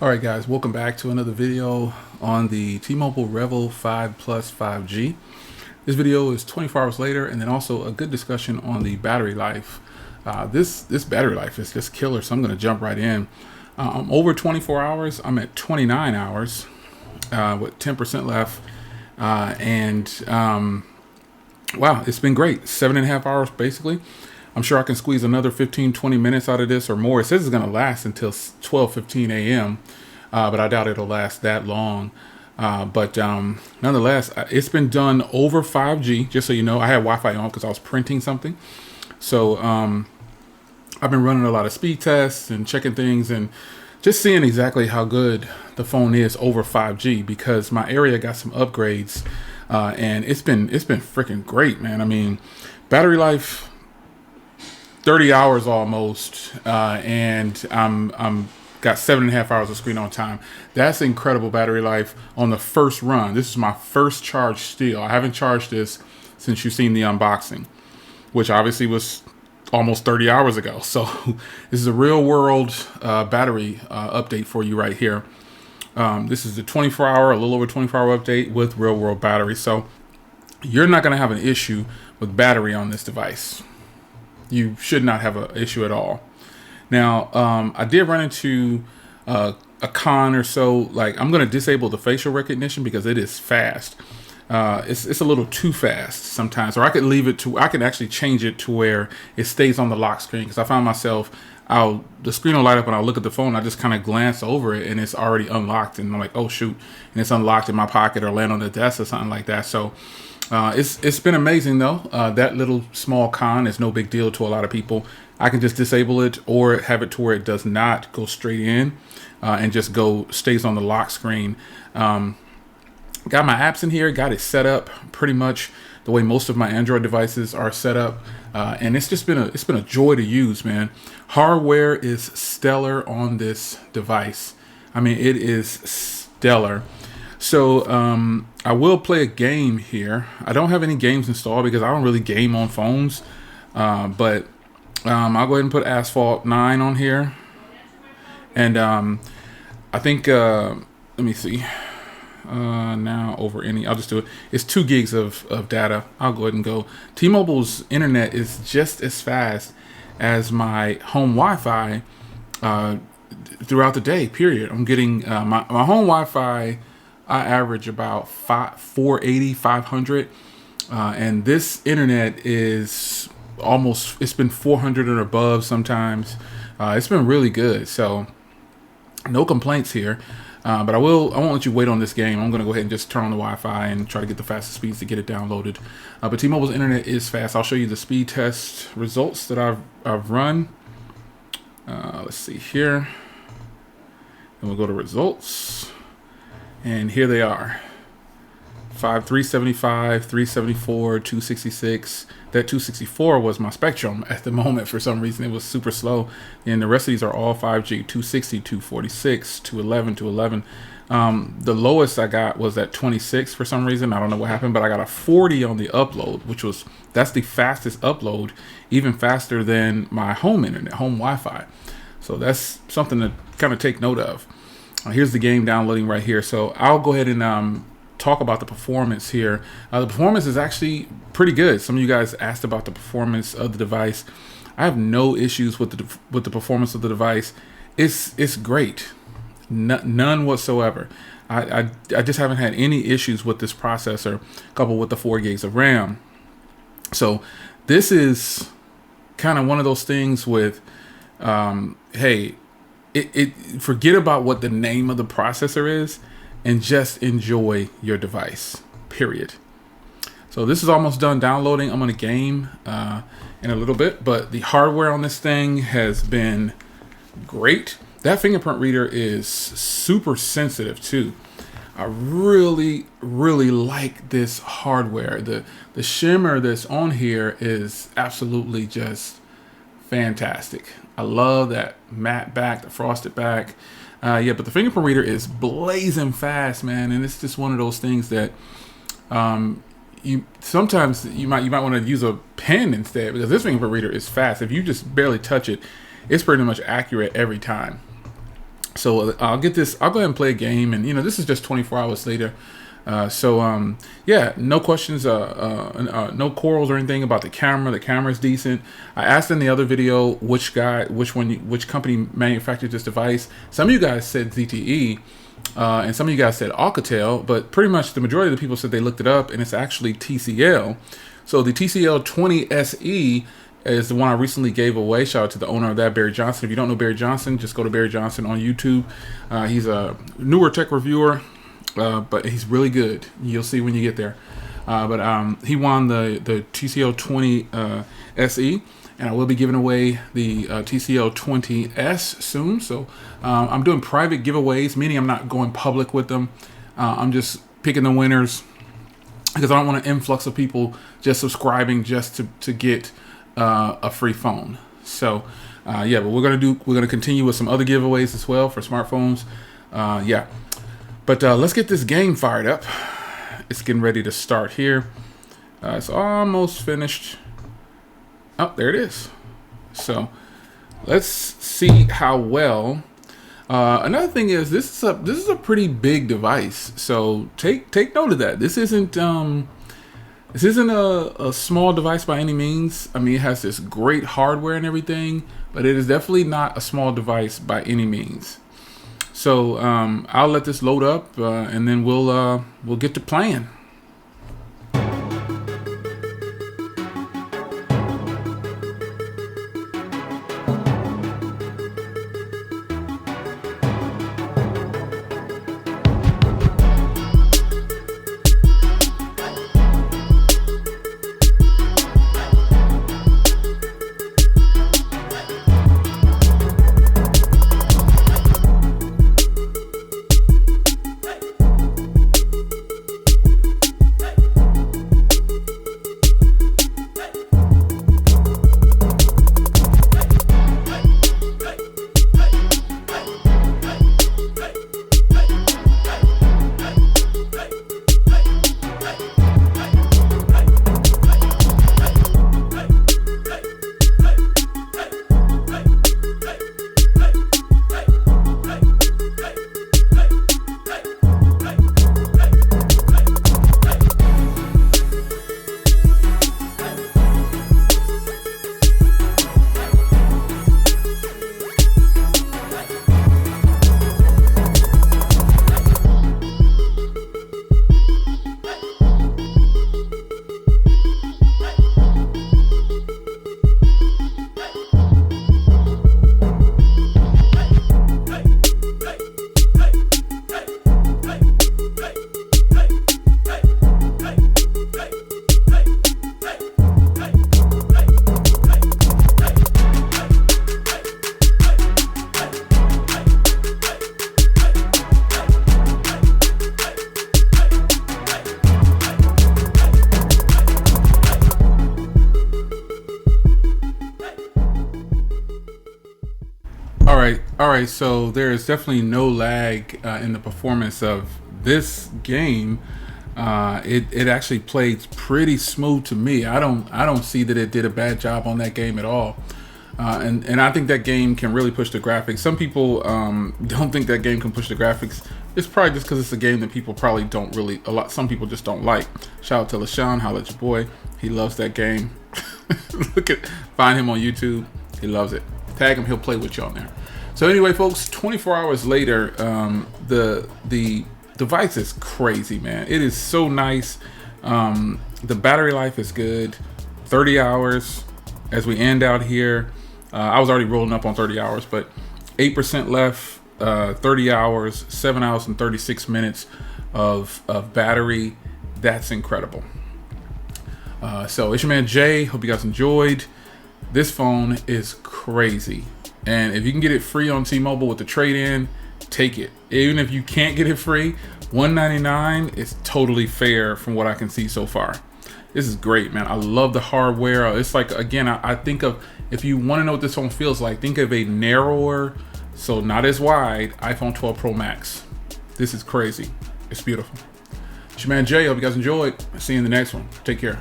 All right, guys, welcome back to another video on the T-Mobile Revvl 5 Plus 5G. This video is 24 hours later, and then also a good discussion on the battery life. This battery life is just killer, so I'm going to jump right in. I'm over 24 hours. I'm at 29 hours with 10% left, wow, it's been great. 7.5 hours basically. I'm sure I can squeeze another 15-20 minutes out of this or more. It says it's going to last until 12:15 a.m., but I doubt it'll last that long. Nonetheless, it's been done over 5G. Just so you know, I had Wi-Fi on because I was printing something. So I've been running a lot of speed tests and checking things and just seeing exactly how good the phone is over 5G, because my area got some upgrades, and it's been freaking great, man. I mean, battery life, 30 hours almost, and I'm got 7.5 hours of screen on time. That's incredible battery life on the first run. This is my first charge still. I haven't charged this since you've seen the unboxing, which obviously was almost 30 hours ago. So this is a real world battery update for you right here. This is the 24-hour, a little over 24-hour update with real world battery. So you're not going to have an issue with battery on this device. You should not have an issue at all. Now, I did run into a con or so. Like, I'm going to disable the facial recognition because it is fast. It's a little too fast sometimes. Or I could leave it to, I can actually change it to where it stays on the lock screen. Because I found myself, the screen will light up and I'll look at the phone. I just kind of glance over it and it's already unlocked. And I'm like, oh shoot. And it's unlocked in my pocket or land on the desk or something like that. So it's been amazing though. That little small con is no big deal to a lot of people. I can just disable it or have it to where it does not go straight in and just stays on the lock screen. Got my apps in here, got it set up pretty much the way most of my Android devices are set up. And it's been a joy to use, man. Hardware is stellar on this device. I mean, it is stellar. So I will play a game here. I don't have any games installed because I don't really game on phones. I'll go ahead and put Asphalt 9 on here. And I think, let me see. Now over I'll just do it. It's 2 gigs of data. I'll go ahead and go. T-Mobile's internet is just as fast as my home Wi-Fi throughout the day, period. I'm getting my home Wi-Fi, I average about 480, 500. And this internet is it's been 400 or above sometimes. It's been really good. So no complaints here. But I won't let you wait on this game. I'm going to go ahead and just turn on the Wi-Fi and try to get the fastest speeds to get it downloaded. But T-Mobile's internet is fast. I'll show you the speed test results that I've run. Let's see here. And we'll go to results. And here they are. 375, 374, 266. That 264 was my Spectrum at the moment. For some reason, it was super slow. And the rest of these are all 5G. 260, 246, 211, 211. The lowest I got was at 26 for some reason. I don't know what happened, but I got a 40 on the upload, that's the fastest upload, even faster than my home internet, home Wi-Fi. So that's something to kind of take note of. Here's the game downloading right here. So I'll go ahead and talk about the performance here. The performance is actually pretty good. Some of you guys asked about the performance of the device. I have no issues with the performance of the device. It's great, none whatsoever. I just haven't had any issues with this processor, coupled with the 4 gigs of RAM. So this is kind of one of those things with, hey, forget about what the name of the processor is and just enjoy your device, period. So this is almost done downloading. I'm going to game in a little bit, but the hardware on this thing has been great. That fingerprint reader is super sensitive too. I really, really like this hardware. The shimmer that's on here is absolutely just fantastic. I love that matte back, the frosted back. Yeah, but the fingerprint reader is blazing fast, man, and it's just one of those things that sometimes you might want to use a pen instead, because this fingerprint reader is fast. If you just barely touch it, it's pretty much accurate every time. So I'll get this. I'll go ahead and play a game, and this is just 24 hours later. Yeah, no questions, no quarrels or anything about the camera. The camera is decent. I asked in the other video which company manufactured this device. Some of you guys said ZTE, and some of you guys said Alcatel, but pretty much the majority of the people said they looked it up, and it's actually TCL. So the TCL 20 SE is the one I recently gave away. Shout out to the owner of that, Barry Johnson. If you don't know Barry Johnson, just go to Barry Johnson on YouTube. He's a newer tech reviewer, but he's really good. You'll see when you get there. But he won the TCL 20 SE, and I will be giving away the TCL 20S soon. So I'm doing private giveaways, meaning I'm not going public with them. I'm just picking the winners because I don't want an influx of people just subscribing just to get a free phone. So yeah, but we're gonna continue with some other giveaways as well for smartphones. Yeah, but let's get this game fired up. It's getting ready to start here. It's almost finished. Oh, there it is. So let's see how well. Another thing is this is a pretty big device. So take note of that. This isn't a small device by any means. I mean, it has this great hardware and everything, but it is definitely not a small device by any means. So I'll let this load up, and then we'll get to playing. All right, so there is definitely no lag in the performance of this game. It actually played pretty smooth to me. I don't see that it did a bad job on that game at all. And I think that game can really push the graphics. Some people don't think that game can push the graphics. It's probably just because it's a game that people probably don't really, some people just don't like. Shout out to LaShawn, holla at your boy. He loves that game. Find him on YouTube. He loves it. Tag him, he'll play with you on there. So anyway, folks, 24 hours later, the device is crazy, man. It is so nice. The battery life is good. 30 hours as we end out here. I was already rolling up on 30 hours, but 8% left, 30 hours, 7 hours and 36 minutes of battery. That's incredible. So it's your man Jay. Hope you guys enjoyed. This phone is crazy. And if you can get it free on T-Mobile with the trade-in, take it. Even if you can't get it free, $199 is totally fair from what I can see so far. This is great, man. I love the hardware. It's like, again, I think of, if you want to know what this phone feels like, think of a narrower, so not as wide, iPhone 12 Pro Max. This is crazy. It's beautiful. It's your man Jay. Hope you guys enjoyed. See you in the next one. Take care.